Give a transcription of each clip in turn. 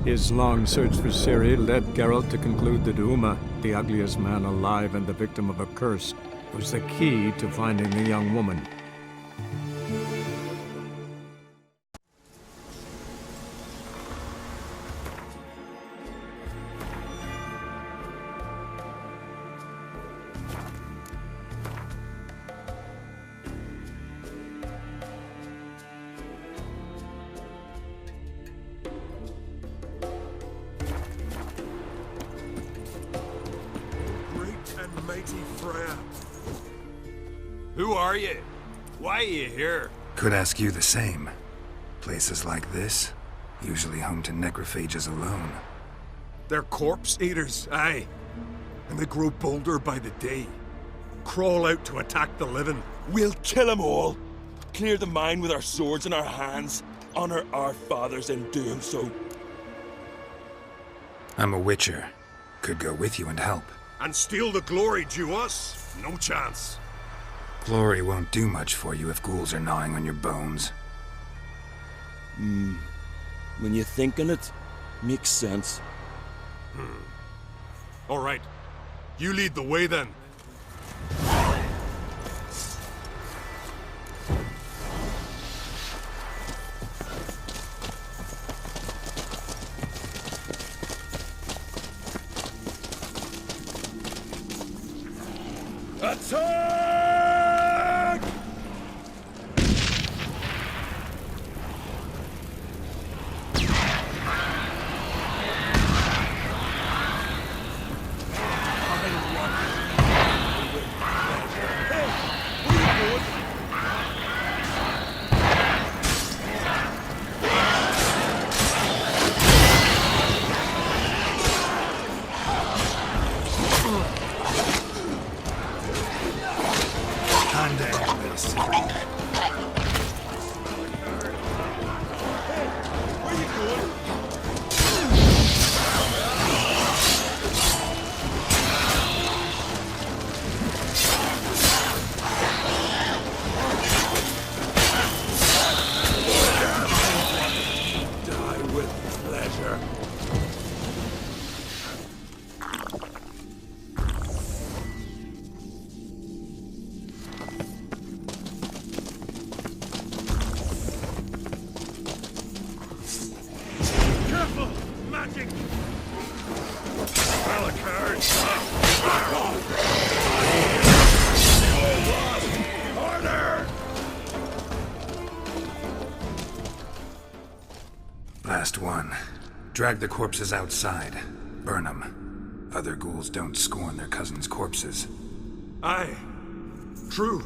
His long search for Ciri led Geralt to conclude that Uma, the ugliest man alive and the victim of a curse, was the key to finding the young woman. Who are you? Why are you here? Could ask you the same. Places like this, usually home to necrophages alone. They're corpse eaters, aye. And they grow bolder by the day. Crawl out to attack the living. We'll kill them all. Clear the mine with our swords in our hands. Honor our fathers in doing so. I'm a witcher. Could go with you and help. And steal the glory due us? No chance. Glory won't do much for you if ghouls are gnawing on your bones. When you think on it, makes sense. All right. You lead the way then. Attack! Last one. Drag the corpses outside. Burn them. Other ghouls don't scorn their cousins' corpses. Aye. True.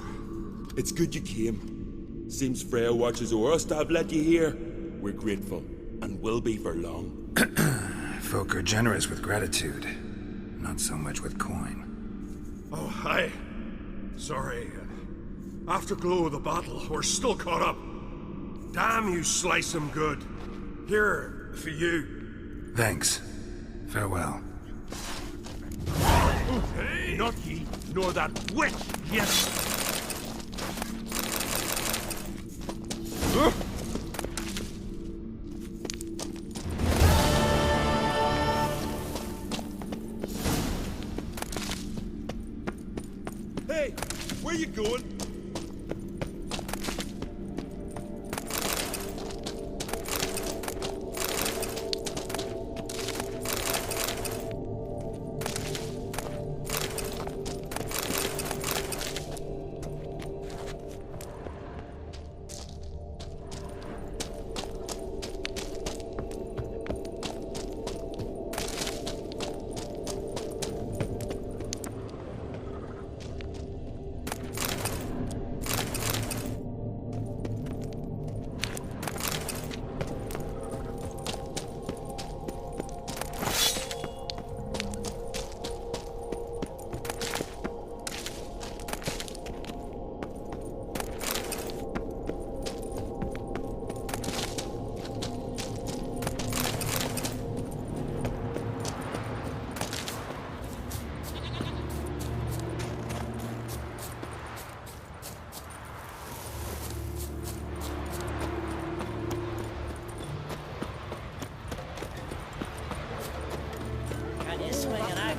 It's good you came. Seems Freya watches o'er us to have let you here. We're grateful, and will be for long. Folk are generous with gratitude. Not so much with coin. Oh, aye. Sorry. Afterglow of the battle, we're still caught up. Damn, you slice 'em good. Here, for you. Thanks. Farewell. Hey. Not ye, nor that witch, yes! Hey, where you going?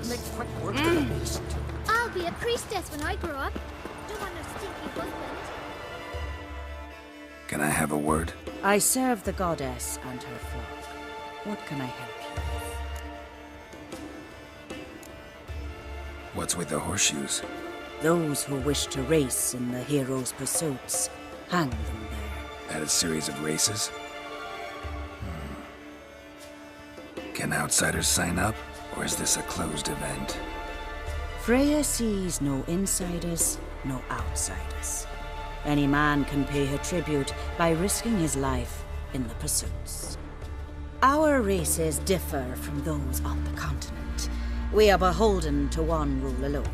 make quick work of the beast. I'll be a priestess when I grow up. Don't want no stinky husband. Can I have a word? I serve the goddess and her flock. What can I help you with? What's with the horseshoes? Those who wish to race in the hero's pursuits, hang them there. At a series of races? Can outsiders sign up, or is this a closed event? Freya sees no insiders, no outsiders. Any man can pay her tribute by risking his life in the pursuits. Our races differ from those on the continent. We are beholden to one rule alone.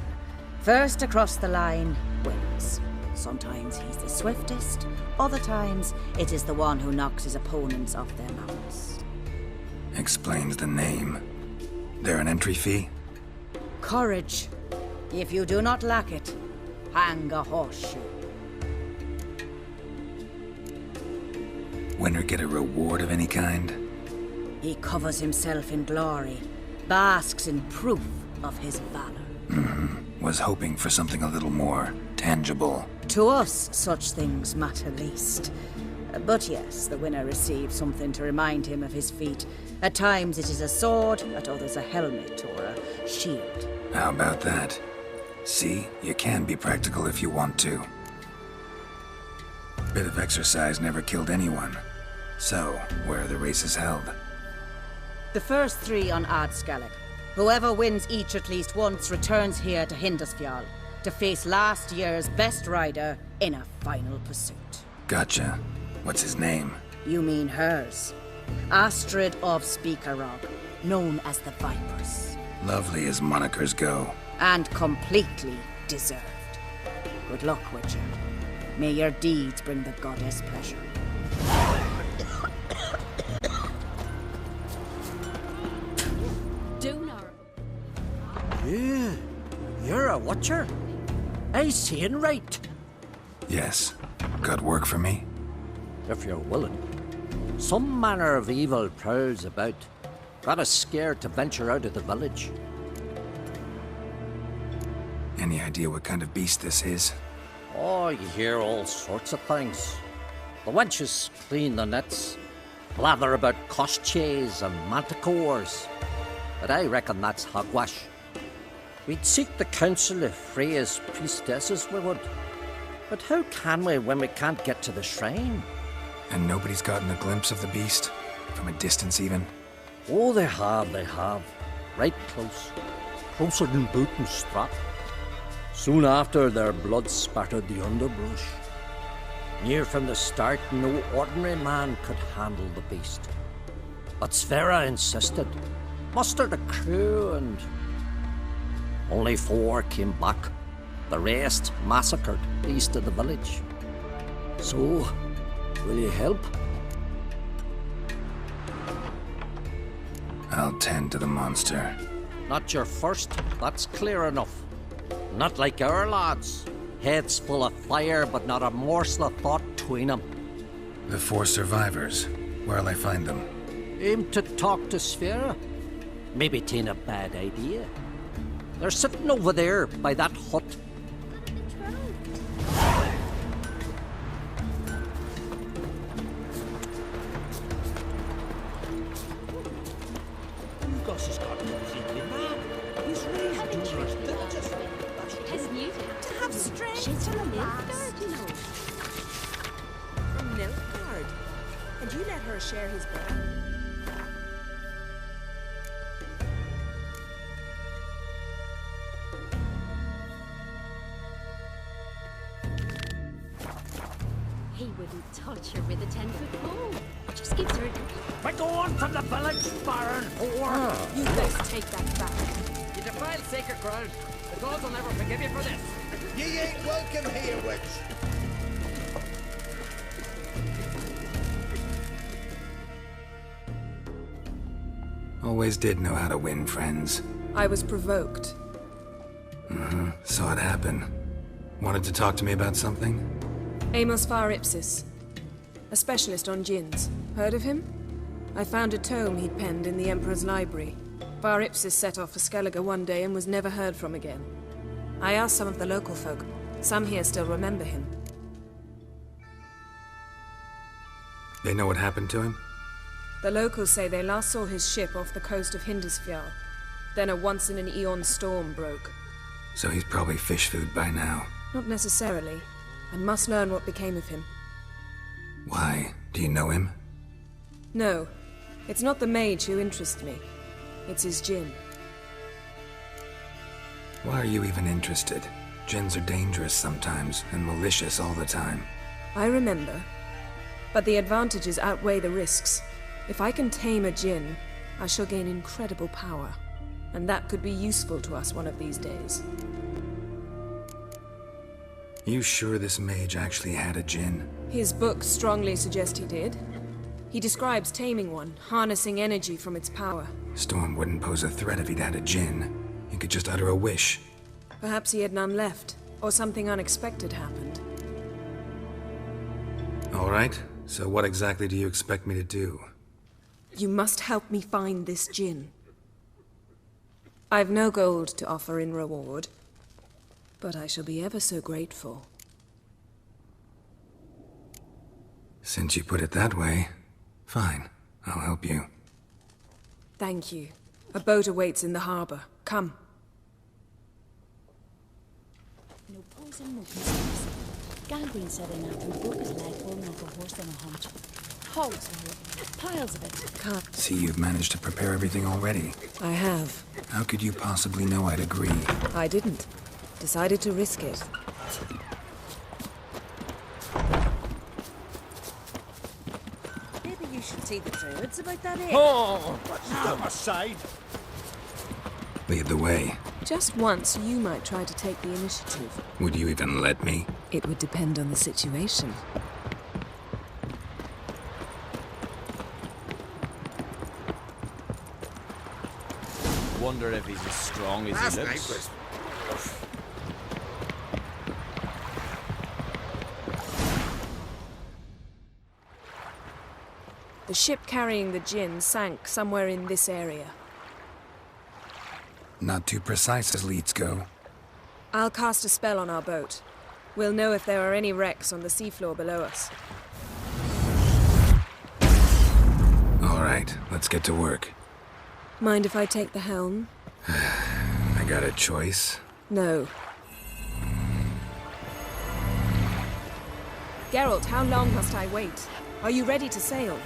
First across the line wins. Sometimes he's the swiftest, other times it is the one who knocks his opponents off their mounts. Explains the name. There an entry fee? Courage. If you do not lack it, hang a horseshoe. Winner get a reward of any kind? He covers himself in glory, basks in proof of his valor. Was hoping for something a little more tangible. To us, such things matter least. But yes, the winner receives something to remind him of his feat. At times it is a sword, at others a helmet or a shield. How about that? See, you can be practical if you want to. Bit of exercise never killed anyone. So, where are the races held? The first 3 on Ardscalad. Whoever wins each at least once returns here to Hindisfjall to face last year's best rider in a final pursuit. Gotcha. What's his name? You mean hers. Astrid of Speakerog, known as the Vipers. Lovely as monikers go. And completely deserved. Good luck, Witcher. May your deeds bring the goddess pleasure. Yeah, you're a watcher. I seeing right. Yes. Got work for me? If you're willing. Some manner of evil prowls about. Got us scared to venture out of the village. Any idea what kind of beast this is? Oh, you hear all sorts of things. The wenches clean the nets, blather about koshchays and manticores. But I reckon that's hogwash. We'd seek the counsel of Freya's priestesses, we would. But how can we when we can't get to the shrine? And nobody's gotten a glimpse of the beast? From a distance even? Oh, they have. Right close. Closer than boot and strap. Soon after, their blood spattered the underbrush. Near from the start, no ordinary man could handle the beast. But Sverra insisted. Mustered a crew and... Only 4 came back. The rest massacred east of the village. So, will you help? I'll tend to the monster. Not your first, that's clear enough. Not like our lads. Heads full of fire, but not a morsel of thought between them. The 4 survivors. Where'll I find them? Aim to talk to Sverra? Maybe 'tain't a bad idea. They're sitting over there by that hut. Gus has got completely mad. He's raised numerous villages. His new To have strength She's to from last. Nilfgaard, you know. From Nilfgaard. And you let her share his bed. He wouldn't touch her with a 10-foot pole. Just gives her a... We're going from the village, Baron whore! You guys take that back. You defile sacred ground. The gods will never forgive you for this. Ye ain't welcome here, witch. Always did know how to win friends. I was provoked. Saw it happen. Wanted to talk to me about something? Amos Var Ipsis. A specialist on djinns. Heard of him? I found a tome he'd penned in the Emperor's library. Bar Ipsis set off for Skellige one day and was never heard from again. I asked some of the local folk. Some here still remember him. They know what happened to him? The locals say they last saw his ship off the coast of Hindisfjall. Then a once-in-an-eon storm broke. So he's probably fish food by now. Not necessarily. I must learn what became of him. Why? Do you know him? No. It's not the mage who interests me. It's his djinn. Why are you even interested? Djinns are dangerous sometimes, and malicious all the time. I remember. But the advantages outweigh the risks. If I can tame a djinn, I shall gain incredible power. And that could be useful to us one of these days. You sure this mage actually had a djinn? His books strongly suggest he did. He describes taming one, harnessing energy from its power. Storm wouldn't pose a threat if he'd had a djinn. He could just utter a wish. Perhaps he had none left, or something unexpected happened. All right, so what exactly do you expect me to do? You must help me find this djinn. I've no gold to offer in reward, but I shall be ever so grateful. Since you put it that way, fine. I'll help you. Thank you. A boat awaits in the harbor. Come. No poison, no conspiracy. Gangrene set in after he broke his leg holding up a horse on a hunt. Hogs, piles of it. Can't. See, you've managed to prepare everything already. I have. How could you possibly know I'd agree? I didn't. Decided to risk it. Maybe you should see the druids about that, eh? Oh, what's on my side? Lead the way. Just once, you might try to take the initiative. Would you even let me? It would depend on the situation. Wonder if he's as strong as he looks. The ship carrying the djinn sank somewhere in this area. Not too precise as leads go. I'll cast a spell on our boat. We'll know if there are any wrecks on the seafloor below us. All right, let's get to work. Mind if I take the helm? I got a choice. No. Geralt, how long must I wait? Are you ready to sail?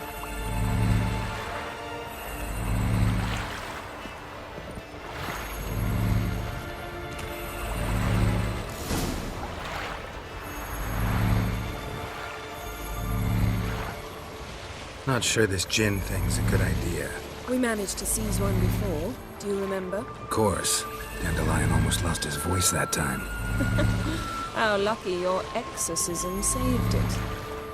Not sure this djinn thing's a good idea. We managed to seize one before. Do you remember? Of course. Dandelion almost lost his voice that time. How lucky your exorcism saved it.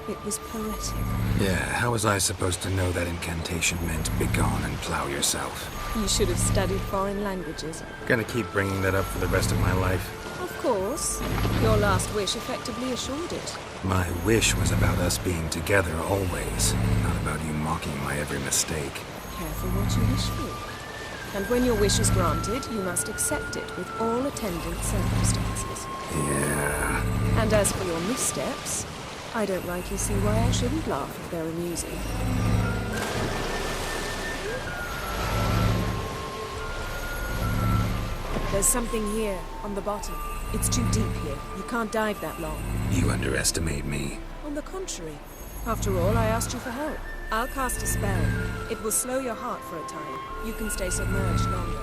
It was poetic. Yeah, how was I supposed to know that incantation meant begone and plow yourself? You should have studied foreign languages. Gonna keep bringing that up for the rest of my life. Of course. Your last wish effectively assured it. My wish was about us being together always, not about you mocking my every mistake. Careful what you wish for. And when your wish is granted, you must accept it with all attendant circumstances. Yeah. And as for your missteps, I don't rightly see why I shouldn't laugh if they're amusing. There's something here, on the bottom. It's too deep here. You can't dive that long. You underestimate me. On the contrary. After all, I asked you for help. I'll cast a spell. It will slow your heart for a time. You can stay submerged longer.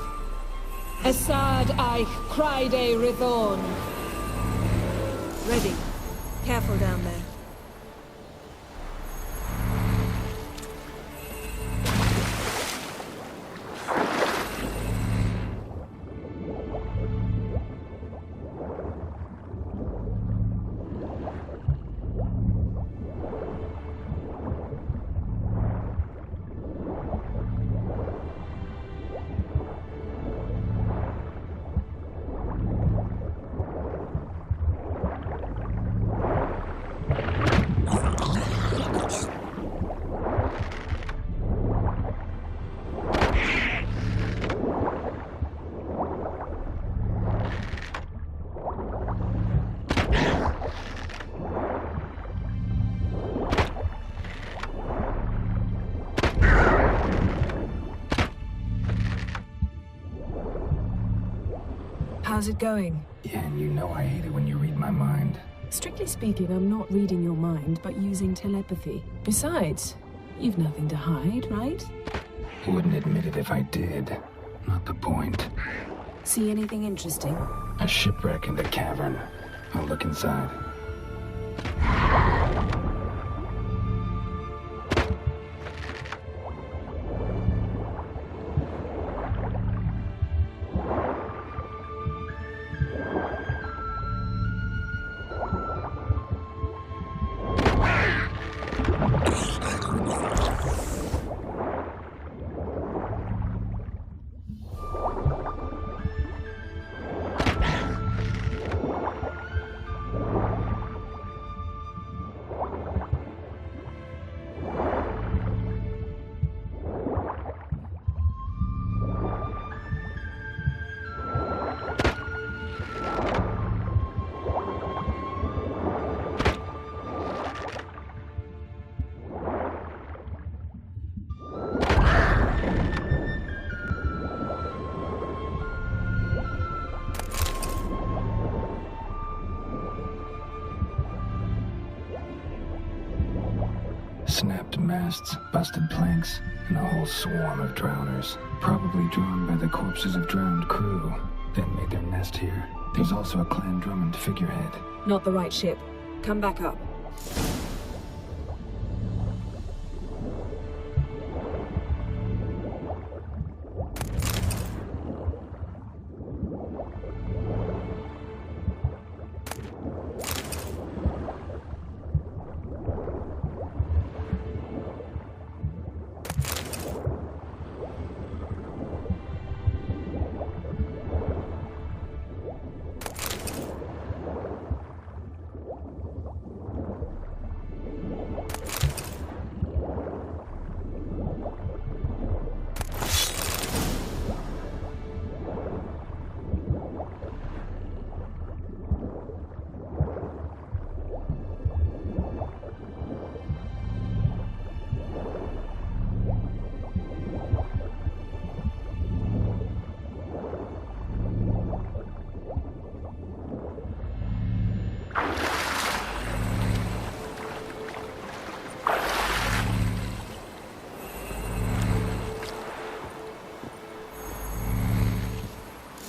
Assad I Cried Rithorn. Ready. Careful down there. How's it going? Yeah, and you know I hate it when you read my mind. Strictly speaking, I'm not reading your mind, but using telepathy. Besides, you've nothing to hide, right? Wouldn't admit it if I did. Not the point. See anything interesting? A shipwreck in the cavern. I'll look inside. Snapped masts, busted planks, and a whole swarm of drowners. Probably drawn by the corpses of drowned crew, then made their nest here. There's also a Clan Drummond figurehead. Not the right ship. Come back up.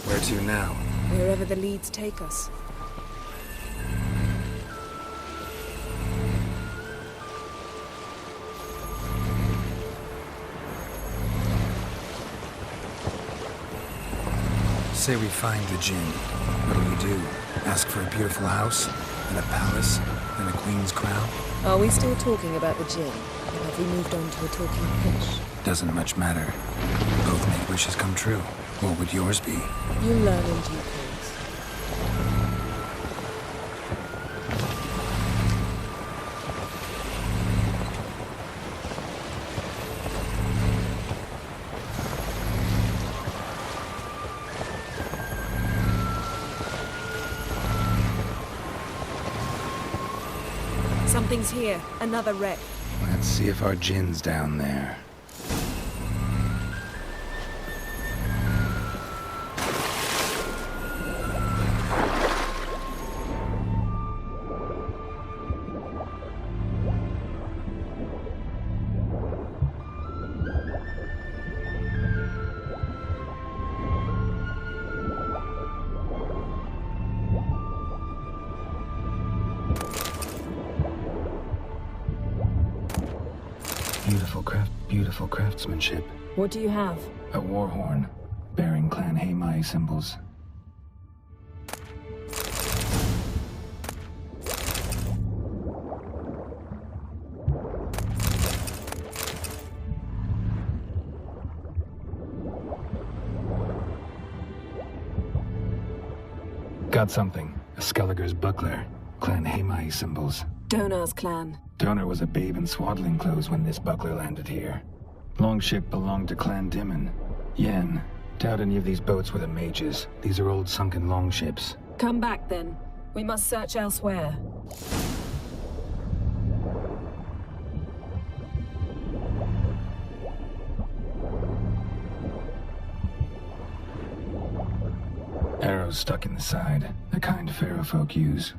Where to now? Wherever the leads take us. Say we find the Djinn. What'll you do? Ask for a beautiful house? And a palace? And a queen's crown? Are we still talking about the Djinn? Or have we moved on to a talking fish? Doesn't much matter. Both make wishes come true. What would yours be? You learn in due course. Something's here. Another wreck. Let's see if our Djinn's down there. Beautiful craftsmanship. What do you have? A war horn, bearing Clan Haimai symbols. Got something. A Skelliger's buckler. Clan Haimai symbols. Donar's clan. Donar was a babe in swaddling clothes when this buckler landed here. Longship belonged to Clan Dimon. Yen. Doubt any of these boats were the mages. These are old sunken longships. Come back then. We must search elsewhere. Arrows stuck in the side, the kind Pharaoh folk use.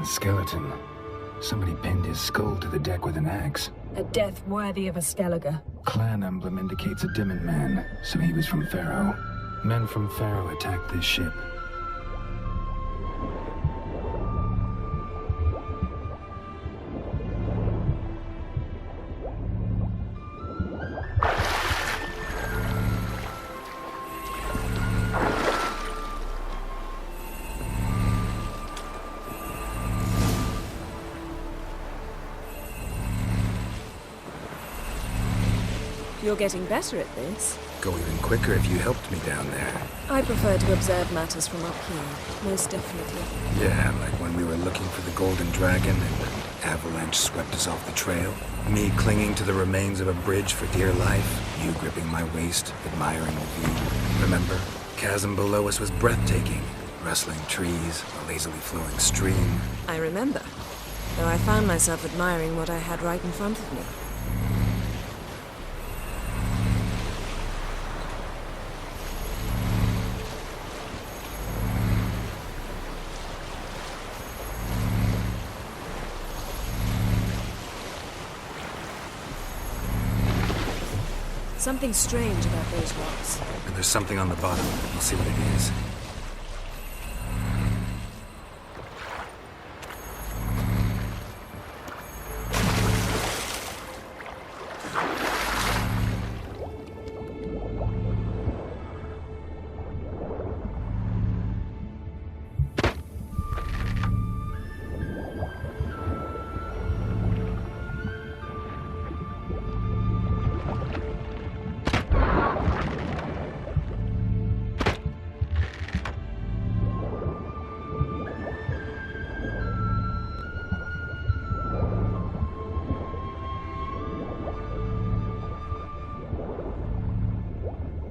Skeleton. Somebody pinned his skull to the deck with an axe. A death worthy of a Skellige. Clan emblem indicates a Demon man, so he was from Pharaoh. Men from Pharaoh attacked this ship. You're getting better at this. Go even quicker if you helped me down there. I prefer to observe matters from up here, most definitely. Yeah, like when we were looking for the Golden Dragon and an avalanche swept us off the trail. Me clinging to the remains of a bridge for dear life. You gripping my waist, admiring the view. Remember? Chasm below us was breathtaking. Rustling trees, a lazily flowing stream. I remember. Though I found myself admiring what I had right in front of me. Something strange about those rocks. And there's something on the bottom. I'll see what it is.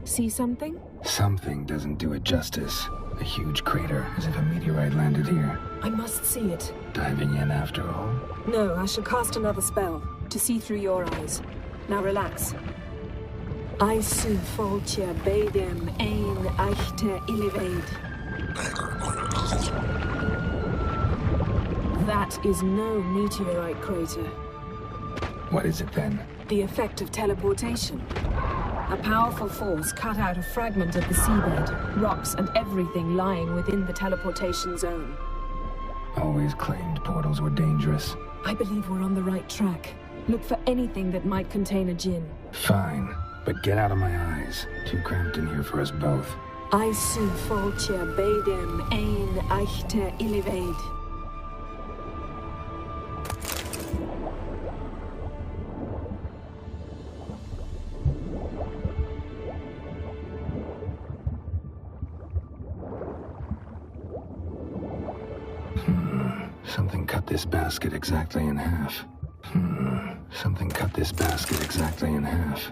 See something? Something doesn't do it justice. A huge crater, as if a meteorite landed here. I must see it. Diving in after all? No, I shall cast another spell, to see through your eyes. Now relax. I su foltje bedem ein echte illiveid. That is no meteorite crater. What is it then? The effect of teleportation. A powerful force cut out a fragment of the seabed, rocks and everything lying within the teleportation zone. Always claimed portals were dangerous. I believe we're on the right track. Look for anything that might contain a djinn. Fine, but get out of my eyes. Too cramped in here for us both. I su foltje bedem ein echte illiveid. Something cut this basket exactly in half. Something cut this basket exactly in half.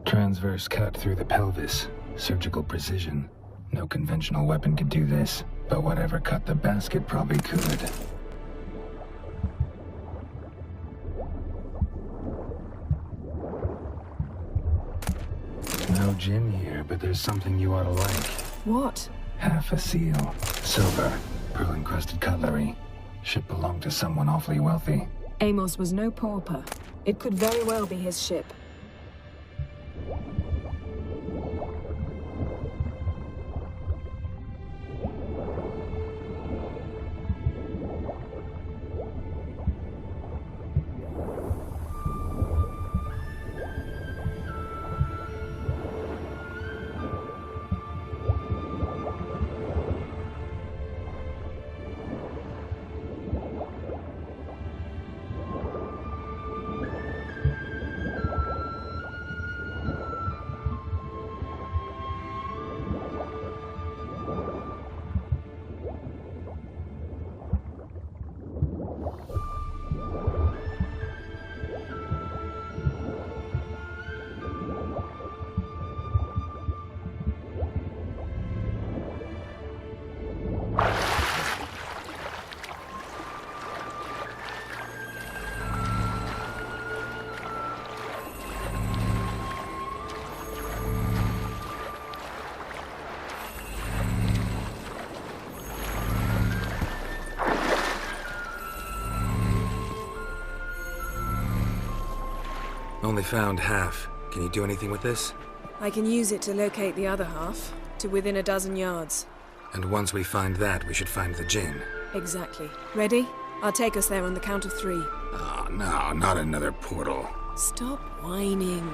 Transverse cut through the pelvis. Surgical precision. No conventional weapon could do this, but whatever cut the basket probably could. No djinn here, but there's something you ought to like. What? Half a seal. Silver. pearl-encrusted cutlery. Ship belonged to someone awfully wealthy. Amos was no pauper. It could very well be his ship. Only found half. Can you do anything with this? I can use it to locate the other half, to within a dozen yards. And once we find that, we should find the Djinn. Exactly. Ready? I'll take us there on the count of 3. Oh, no, not another portal. Stop whining.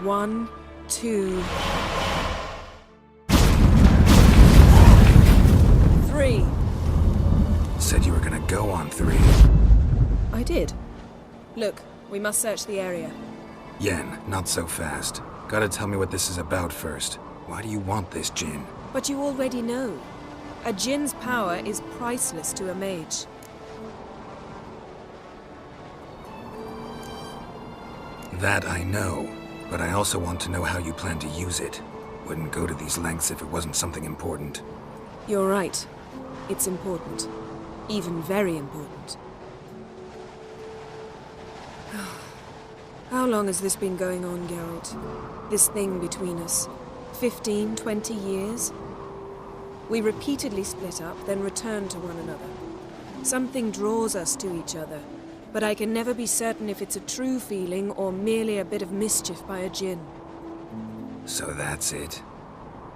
1, 2... 3. Said you were gonna go on 3. I did. Look, we must search the area. Yen, not so fast. Gotta tell me what this is about first. Why do you want this Djinn? But you already know. A Djinn's power is priceless to a mage. That I know, but I also want to know how you plan to use it. Wouldn't go to these lengths if it wasn't something important. You're right. It's important. Even very important. How long has this been going on, Geralt? This thing between us? 15, 20 years? We repeatedly split up, then return to one another. Something draws us to each other, but I can never be certain if it's a true feeling or merely a bit of mischief by a Djinn. So that's it?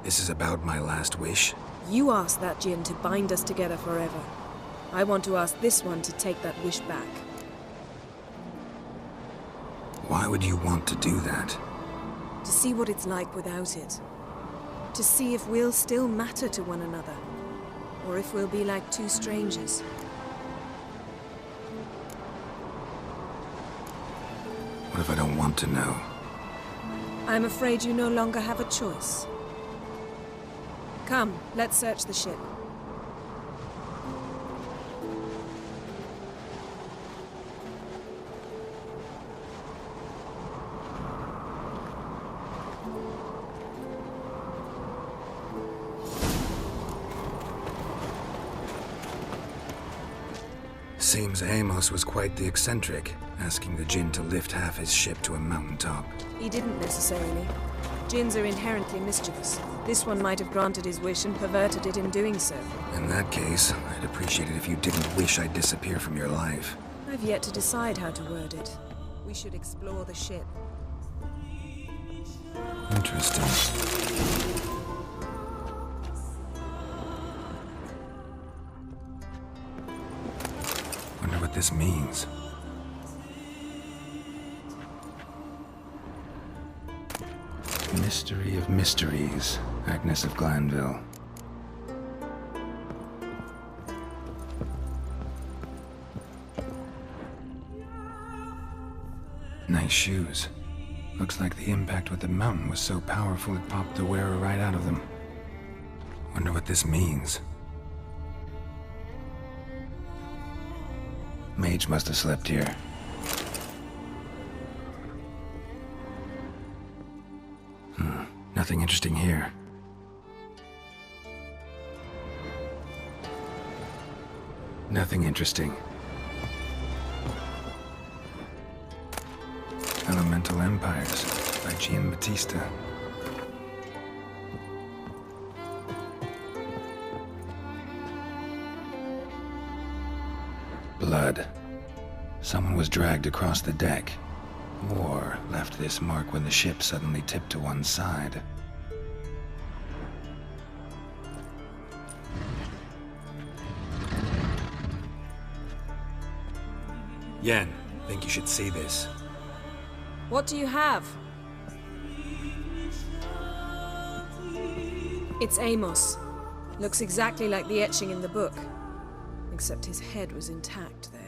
This is about my last wish? You asked that Djinn to bind us together forever. I want to ask this one to take that wish back. Why would you want to do that? To see what it's like without it. To see if we'll still matter to one another. Or if we'll be like two strangers. What if I don't want to know? I'm afraid you no longer have a choice. Come, let's search the ship. Seems Amos was quite the eccentric, asking the Djinn to lift half his ship to a mountaintop. He didn't necessarily. Djinns are inherently mischievous. This one might have granted his wish and perverted it in doing so. In that case, I'd appreciate it if you didn't wish I'd disappear from your life. I've yet to decide how to word it. We should explore the ship. Interesting. Wonder what this means. Mystery of mysteries, Agnes of Glanville. Nice shoes. Looks like the impact with the mountain was so powerful it popped the wearer right out of them. Wonder what this means. Mage must have slept here. Nothing interesting here. Nothing interesting. Elemental Empires by Djinn Batista. Blood. Someone was dragged across the deck. Or left this mark when the ship suddenly tipped to one side. Yen, think you should see this. What do you have? It's Amos. Looks exactly like the etching in the book. Except his head was intact there.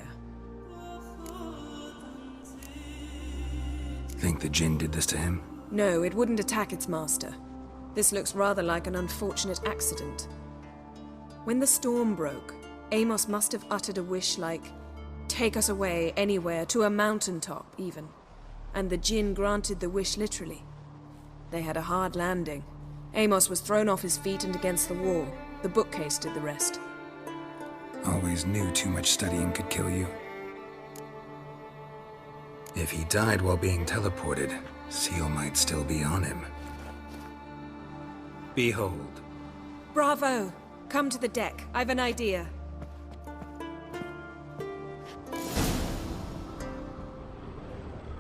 Think the Djinn did this to him? No, it wouldn't attack its master. This looks rather like an unfortunate accident. When the storm broke, Amos must have uttered a wish like, "Take us away, anywhere, to a mountaintop, even." And the Djinn granted the wish literally. They had a hard landing. Amos was thrown off his feet and against the wall. The bookcase did the rest. Always knew too much studying could kill you. If he died while being teleported, Seal might still be on him. Behold. Bravo! Come to the deck. I've an idea.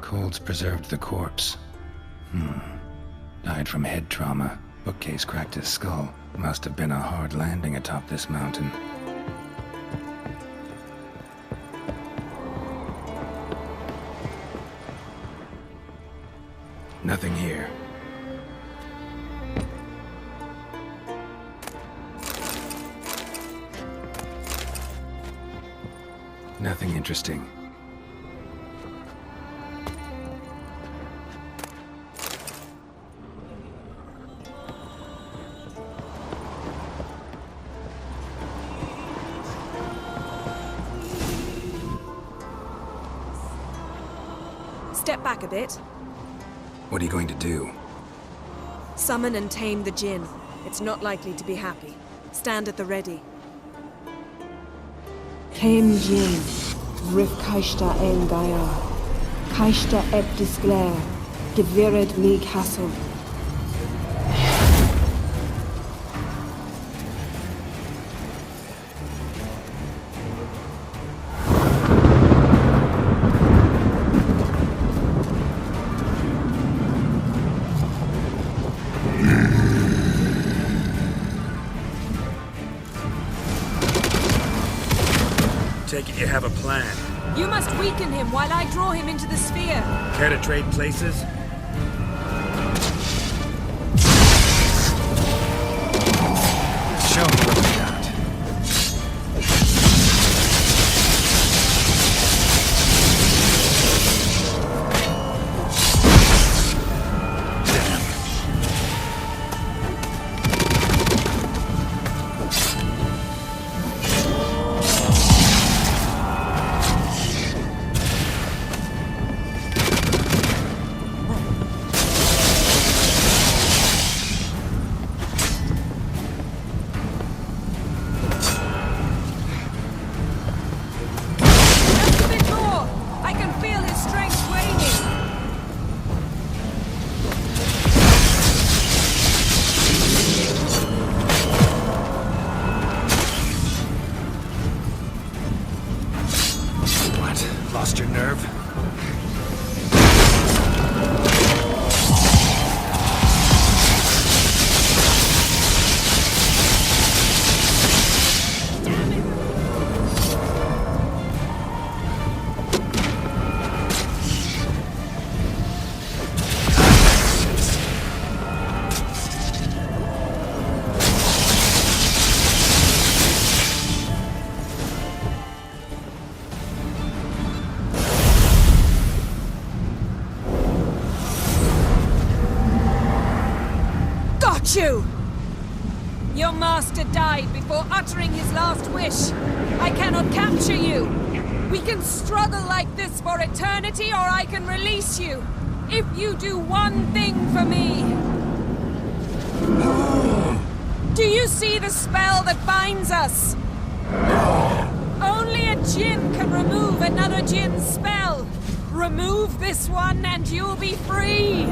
Colds preserved the corpse. Died from head trauma. Bookcase cracked his skull. Must have been a hard landing atop this mountain. Nothing here. Nothing interesting. Step back a bit. What are you going to do? Summon and tame the Djinn. It's not likely to be happy. Stand at the ready. Came Djinn, Rif Kaishta El Gaia, Kaishta Ep Disglair, Gevired Mi Castle. Take it you have a plan. You must weaken him while I draw him into the sphere. Care to trade places? Show me what you got. Lost your nerve? You! Your master died before uttering his last wish. I cannot capture you. We can struggle like this for eternity, or I can release you. If you do one thing for me. Do you see the spell that binds us? Only a Djinn can remove another Djinn's spell. Remove this one and you'll be free.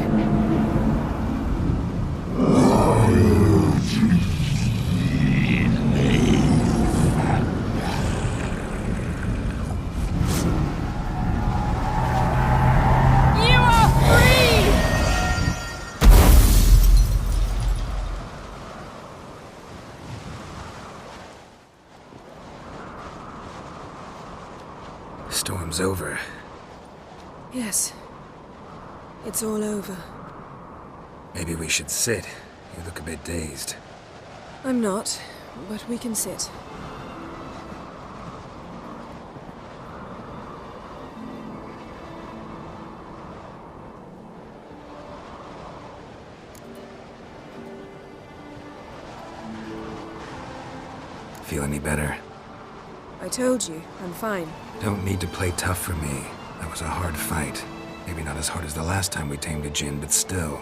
Storm's over. Yes. It's all over. Maybe we should sit. You look a bit dazed. I'm not, but we can sit. Feel any better? I told you, I'm fine. Don't need to play tough for me. That was a hard fight. Maybe not as hard as the last time we tamed a Djinn, but still.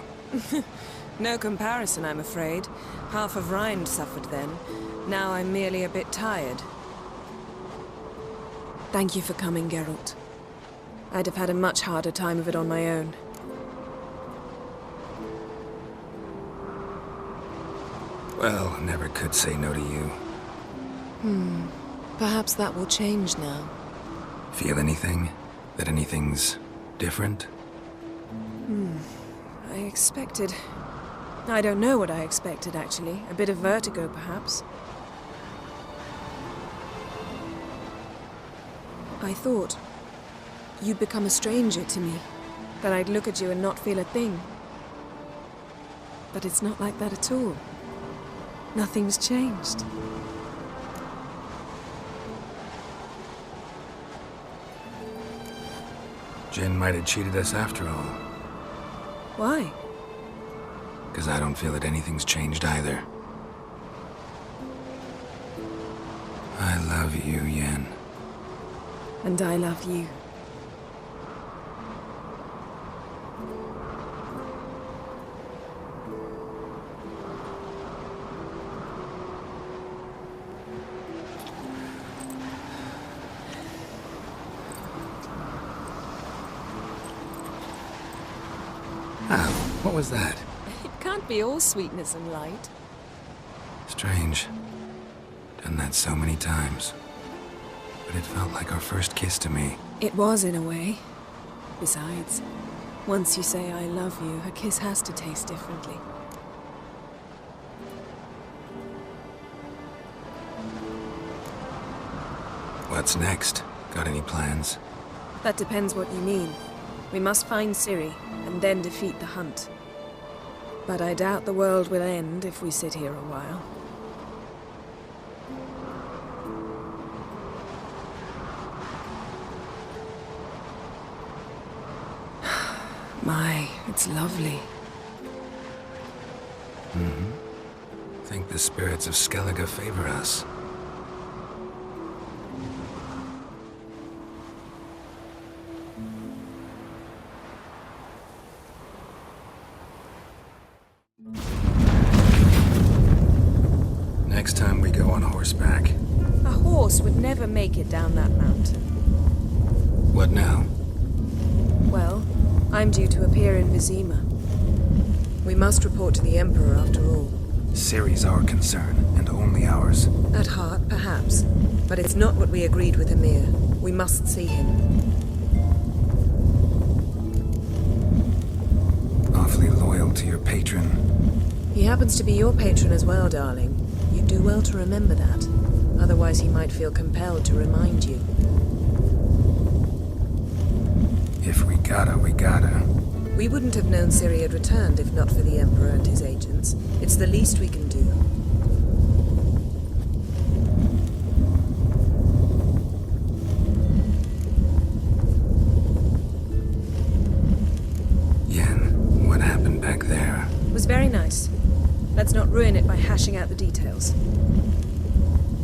No comparison, I'm afraid. Half of Rind suffered then. Now I'm merely a bit tired. Thank you for coming, Geralt. I'd have had a much harder time of it on my own. Well, never could say no to you. Perhaps that will change now. Feel anything? That anything's different? I expected... I don't know what I expected, actually. A bit of vertigo, perhaps. I thought you'd become a stranger to me. That I'd look at you and not feel a thing. But it's not like that at all. Nothing's changed. Djinn might have cheated us after all. Why? Because I don't feel that anything's changed either. I love you, Yen. And I love you. What was that? It can't be all sweetness and light. Strange. Done that so many times. But it felt like our first kiss to me. It was, in a way. Besides, once you say I love you, a kiss has to taste differently. What's next? Got any plans? That depends what you mean. We must find Ciri, and then defeat the hunt. But I doubt the world will end if we sit here a while. My, it's lovely. Think the spirits of Skellige favor us. Next time we go on horseback. A horse would never make it down that mountain. What now? Well, I'm due to appear in Vizima. We must report to the Emperor after all. Ciri's our concern, and only ours. At heart, perhaps. But it's not what we agreed with Emir. We must see him. Awfully loyal to your patron. He happens to be your patron as well, darling. You do well to remember that. Otherwise he might feel compelled to remind you. If we gotta, we gotta. We wouldn't have known Ciri had returned if not for the Emperor and his agents. It's the least we can do. Yen, what happened back there? It was very nice. Let's not ruin it by hashing out the details.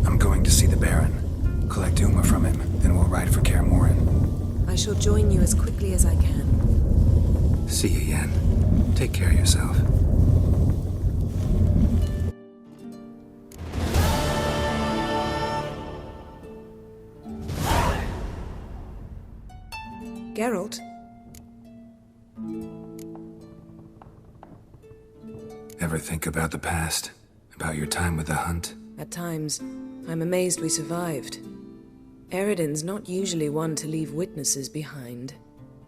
I'm going to see the Baron. Collect Uma from him, then we'll ride for Kaer Morhen. I shall join you as quickly as I can. See you, Yen. Take care of yourself. Geralt? Ever think about the past? About your time with the hunt? At times, I'm amazed we survived. Eredin's not usually one to leave witnesses behind.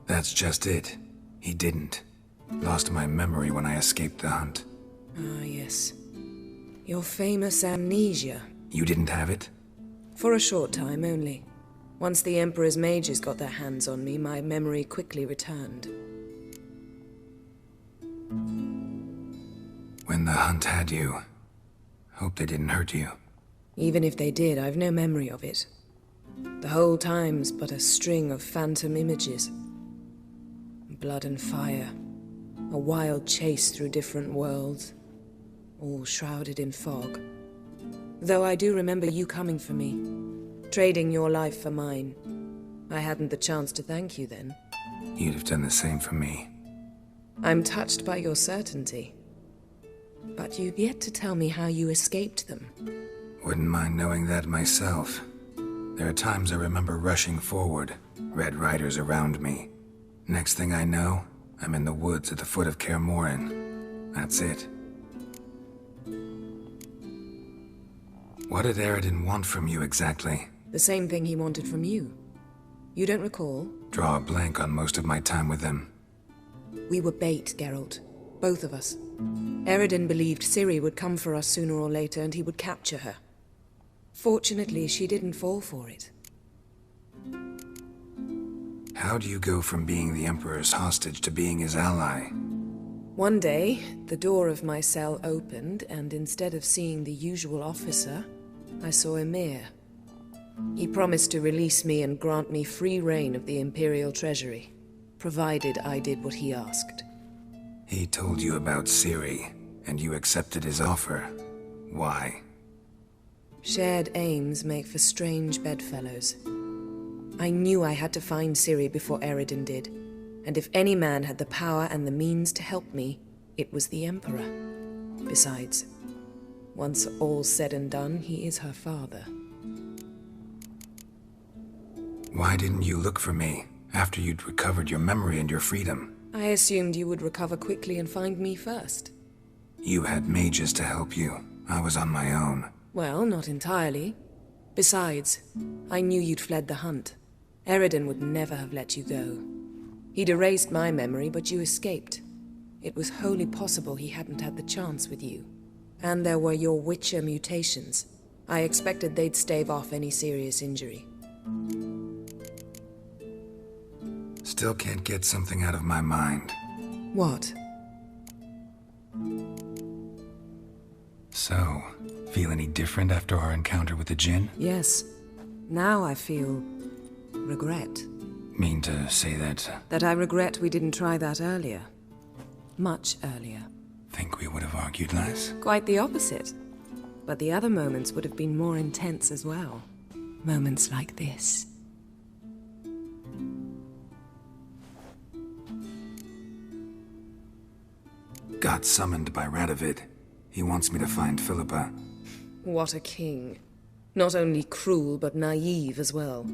That's just it. He didn't. Lost my memory when I escaped the hunt. Ah, yes. Your famous amnesia. You didn't have it? For a short time only. Once the Emperor's mages got their hands on me, my memory quickly returned. When the hunt had you, hope they didn't hurt you. Even if they did, I've no memory of it. The whole time's but a string of phantom images. Blood and fire. A wild chase through different worlds. All shrouded in fog. Though I do remember you coming for me. Trading your life for mine. I hadn't the chance to thank you then. You'd have done the same for me. I'm touched by your certainty. But you've yet to tell me how you escaped them. Wouldn't mind knowing that myself. There are times I remember rushing forward, Red Riders around me. Next thing I know, I'm in the woods at the foot of Kaer Morhen. That's it. What did Eredin want from you exactly? The same thing he wanted from you. You don't recall? Draw a blank on most of my time with him. We were bait, Geralt. Both of us. Eredin believed Ciri would come for us sooner or later and he would capture her. Fortunately, she didn't fall for it. How do you go from being the Emperor's hostage to being his ally? One day, the door of my cell opened, and instead of seeing the usual officer, I saw Emir. He promised to release me and grant me free reign of the Imperial Treasury, provided I did what he asked. He told you about Ciri, and you accepted his offer. Why? Shared aims make for strange bedfellows. I knew I had to find Ciri before Eredin did, and if any man had the power and the means to help me, it was the Emperor. Besides, once all's said and done, he is her father. Why didn't you look for me, after you'd recovered your memory and your freedom? I assumed you would recover quickly and find me first. You had mages to help you. I was on my own. Well, not entirely. Besides, I knew you'd fled the hunt. Eredin would never have let you go. He'd erased my memory, but you escaped. It was wholly possible he hadn't had the chance with you. And there were your Witcher mutations. I expected they'd stave off any serious injury. Still can't get something out of my mind. What? So, feel any different after our encounter with the Djinn? Yes. Now I feel regret. Mean to say that? That I regret we didn't try that earlier. Much earlier. Think we would have argued less? Quite the opposite. But the other moments would have been more intense as well. Moments like this. Got summoned by Radovid. He wants me to find Philippa. What a king. Not only cruel, but naive as well.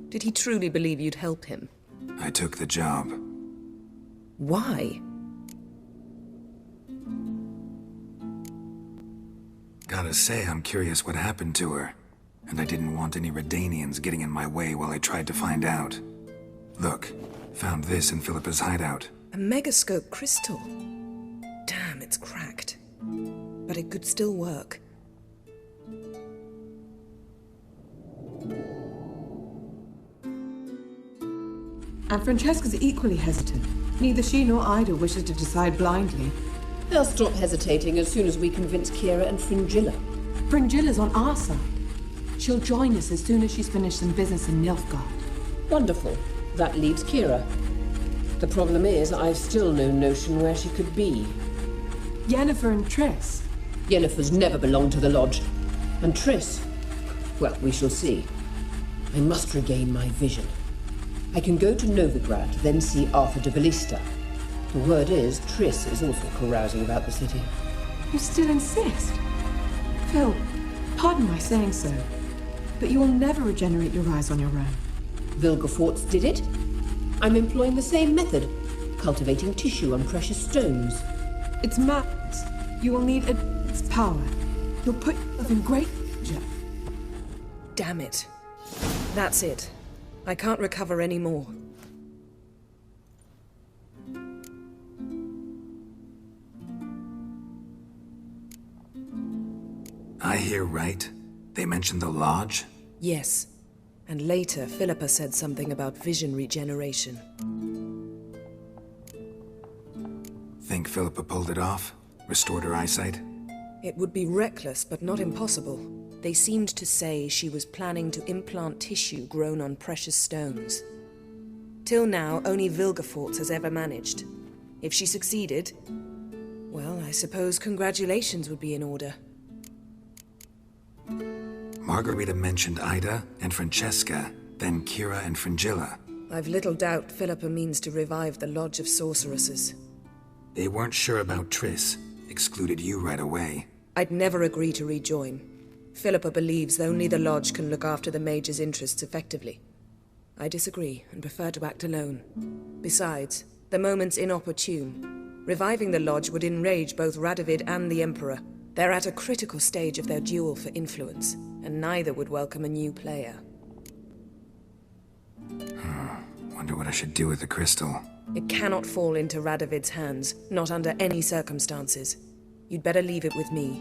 Did he truly believe you'd help him? I took the job. Why? Gotta say, I'm curious what happened to her. And I didn't want any Redanians getting in my way while I tried to find out. Look, found this in Philippa's hideout. A megascope crystal. Damn, it's cracked. But it could still work. And Francesca's equally hesitant. Neither she nor Ida wishes to decide blindly. They'll stop hesitating as soon as we convince Kira and Fringilla. Fringilla's on our side. She'll join us as soon as she's finished some business in Nilfgaard. Wonderful. That leaves Kira. The problem is, I've still no notion where she could be. Yennefer and Triss. Yennefer's never belonged to the Lodge. And Triss? Well, we shall see. I must regain my vision. I can go to Novigrad, then see Arthur de Valista. The word is, Triss is also carousing about the city. You still insist? Phil, pardon my saying so, but you will never regenerate your eyes on your own. Vilgefortz did it. I'm employing the same method, cultivating tissue on precious stones. It's madness. You will need its power. You'll put yourself in great danger. Damn it. That's it. I can't recover any more. I hear right. They mentioned the Lodge? Yes. And later, Philippa said something about vision regeneration. Think Philippa pulled it off? Restored her eyesight? It would be reckless, but not impossible. They seemed to say she was planning to implant tissue grown on precious stones. Till now, only Vilgefortz has ever managed. If she succeeded, well, I suppose congratulations would be in order. Margarita mentioned Ida and Francesca, then Kira and Fringilla. I've little doubt Philippa means to revive the Lodge of Sorceresses. They weren't sure about Triss, excluded you right away. I'd never agree to rejoin. Philippa believes only the Lodge can look after the Mage's interests effectively. I disagree and prefer to act alone. Besides, the moment's inopportune. Reviving the Lodge would enrage both Radovid and the Emperor. They're at a critical stage of their duel for influence, and neither would welcome a new player. Wonder what I should do with the crystal. It cannot fall into Radovid's hands, not under any circumstances. You'd better leave it with me.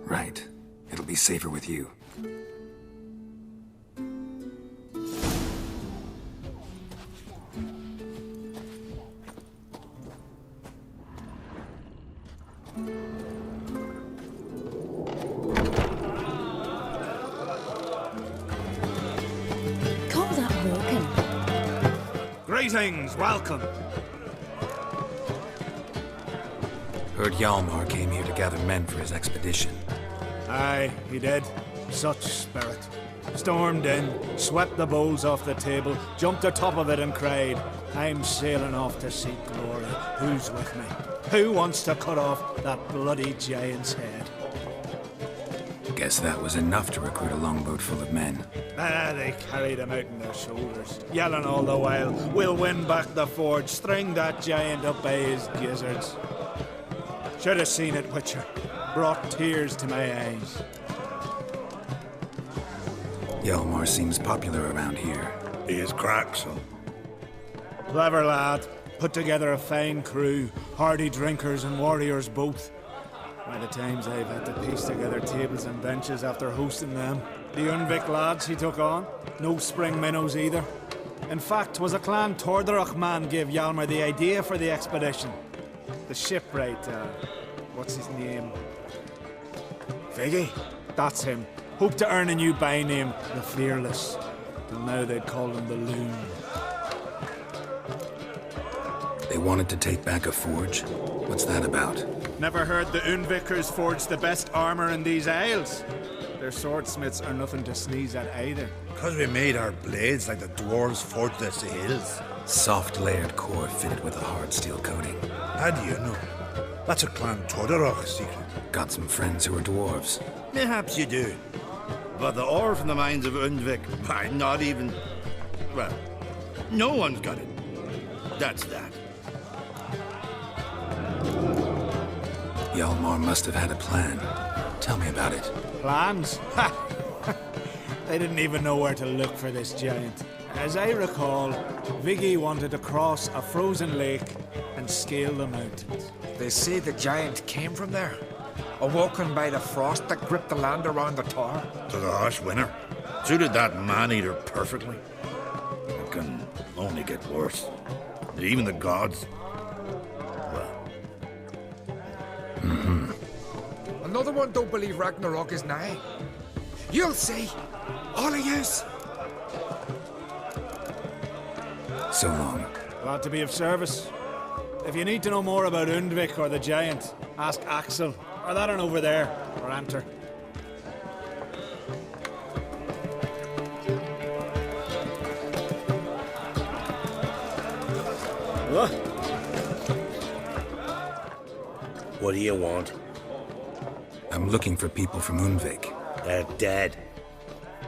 Right. It'll be safer with you. Call that broken. Greetings, welcome. Heard Hjalmar came here to gather men for his expedition. Aye, he did. Such spirit. Stormed in, swept the bowls off the table, jumped atop of it and cried, "I'm sailing off to seek glory. Who's with me? Who wants to cut off that bloody giant's head?" Guess that was enough to recruit a longboat full of men. They carried him out on their shoulders, yelling all the while, "We'll win back the forge, string that giant up by his gizzards." Should have seen it, Witcher. Brought tears to my eyes. Hjalmar seems popular around here. He is crack, son. Clever lad. Put together a fine crew. Hardy drinkers and warriors both. By the times I've had to piece together tables and benches after hosting them. The Unvik lads he took on. No spring minnows either. In fact, was a clan Tordarach man gave Hjalmar the idea for the expedition. The shipwright, what's his name? Viggy? That's him. Hoped to earn a new byname, the Fearless. Till now they'd call him the Loon. They wanted to take back a forge? What's that about? Never heard the Unvikers forged the best armor in these isles? Their swordsmiths are nothing to sneeze at either. Because we made our blades like the dwarves forged their sails. Soft layered core fitted with a hard steel coating. How do you know? That's a clan Tordarach secret. Got some friends who are dwarves. Perhaps you do. But the ore from the mines of Unvik, why, not even... Well, no one's got it. That's that. Hjalmar must have had a plan. Tell me about it. Plans? Ha! They didn't even know where to look for this giant. As I recall, Viggy wanted to cross a frozen lake and scale the mountains. They say the giant came from there, awoken by the frost that gripped the land around the tower. To the harsh winter. Suited that man-eater perfectly. It can only get worse. Even the gods. Well. Another one don't believe Ragnarok is nigh. You'll see. All of yous. So long. Glad to be of service. If you need to know more about Undvik or the giant, ask Axel, or that one over there, or Anter. What do you want? I'm looking for people from Unvik. They're dead.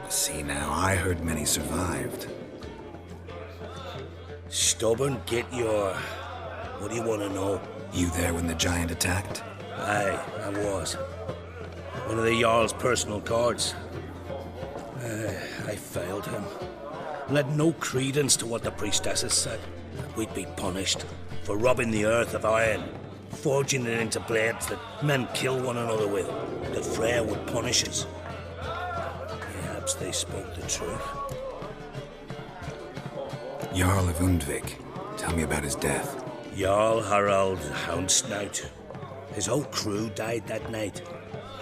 See now, I heard many survived. Stubborn, get your... What do you want to know? You there when the giant attacked? Aye, I was. One of the Jarl's personal guards. I failed him. Led no credence to what the priestesses said. We'd be punished for robbing the earth of iron. forging it into blades that men kill one another with, that Freya would punish us. Perhaps they spoke the truth. Jarl of Undvik. Tell me about his death. Jarl Harald Houndsnout. His whole crew died that night.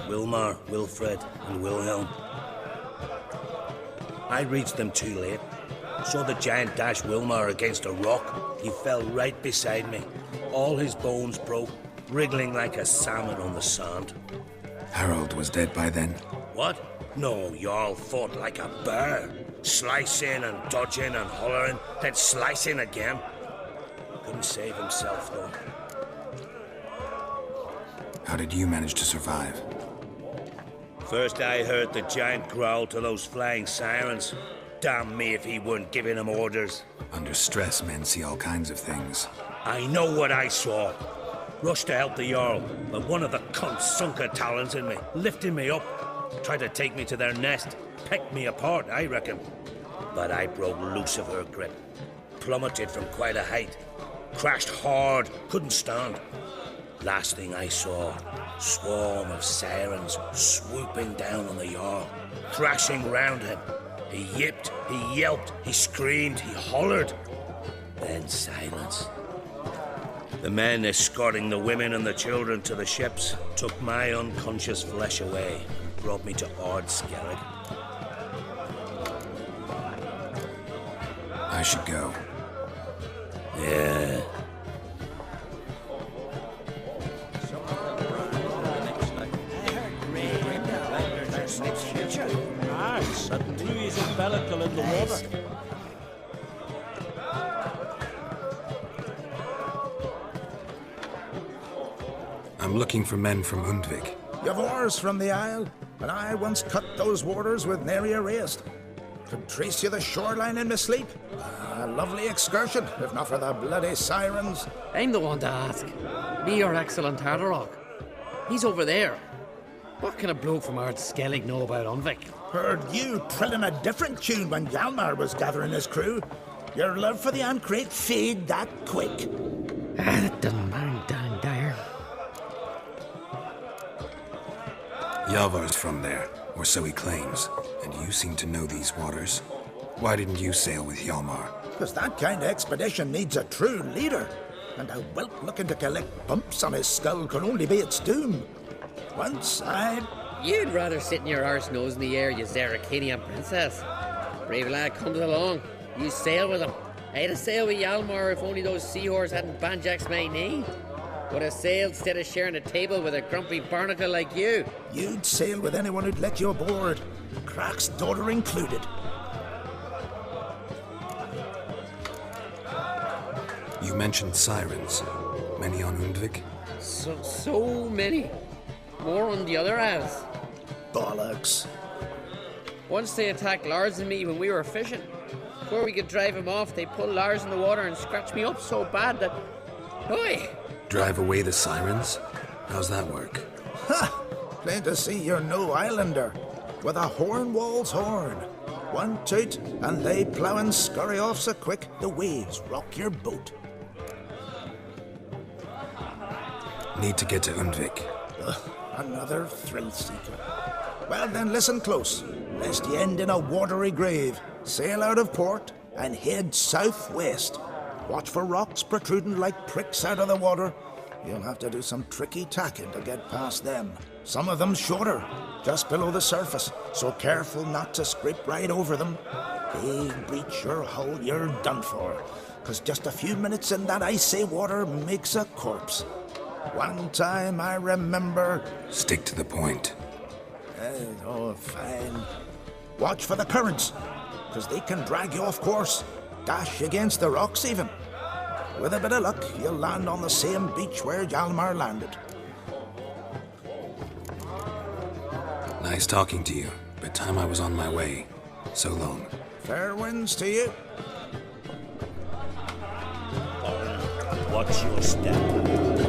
Wilmar, Wilfred, and Wilhelm. I reached them too late. Saw the giant dash Wilmar against a rock. He fell right beside me. All his bones broke, wriggling like a salmon on the sand. Harold was dead by then? What? No, Jarl fought like a bear. Slicing and dodging and hollering, then slicing again. Couldn't save himself, though. How did you manage to survive? First I heard the giant growl to those flying sirens. Damn me if he weren't giving them orders. Under stress, men see all kinds of things. I know what I saw. Rushed to help the Jarl, but one of the cunts sunk her talons in me, lifting me up. Tried to take me to their nest. Pecked me apart, I reckon. But I broke loose of her grip. Plummeted from quite a height. Crashed hard, couldn't stand. Last thing I saw, swarm of sirens swooping down on the Jarl, thrashing round him. He yipped, he yelped, he screamed, he hollered. Then silence. The men escorting the women and the children to the ships took my unconscious flesh away, brought me to Ard Skellig. I should go. Yeah. In the water. I'm looking for men from Undvik. You've oars from the Isle, and I once cut those waters with nary a raist. Could trace you the shoreline in my sleep. A lovely excursion, if not for the bloody sirens. I'm the one to ask. Me, your excellent Hardarok. He's over there. What can a bloke from Ard Skellig know about Undvik? Heard you trilling a different tune when Hjalmar was gathering his crew. Your love for the Ancrate fade that quick. That doesn't mind down there. Yavar's from there, or so he claims. And you seem to know these waters. Why didn't you sail with Hjalmar? Because that kind of expedition needs a true leader. And a whelp looking to collect bumps on his skull can only be its doom. Once You'd rather sit in your arse nose in the air, you Zaracanian princess. Brave lad comes along. You sail with him. I'd have sailed with Hjalmar if only those seahorses hadn't banjaxed my knee. Would have sailed instead of sharing a table with a grumpy barnacle like you. You'd sail with anyone who'd let you aboard. Crach's daughter included. You mentioned sirens. Many on Undvik? So many. More on the other halves. Bollocks. Once they attacked Lars and me when we were fishing. Before we could drive him off, they pulled Lars in the water and scratched me up so bad that... Oi! Drive away the sirens? How's that work? Ha! Plain to see you're no islander. With a horn wall's horn. One toot, and they plough and scurry off so quick the waves rock your boat. Need to get to Undvik. Another thrill seeker. Well then, listen close, lest ye end in a watery grave. Sail out of port and head southwest. Watch for rocks protruding like pricks out of the water. You'll have to do some tricky tacking to get past them. Some of them shorter, just below the surface, so careful not to scrape right over them. They breach your hull, you're done for. 'Cause just a few minutes in that icy water makes a corpse. One time I remember... Stick to the point. Fine. Watch for the currents, 'cause they can drag you off course. Dash against the rocks even. With a bit of luck, you'll land on the same beach where Hjalmar landed. Nice talking to you, but time I was on my way. So long. Fair winds to you. Watch your step.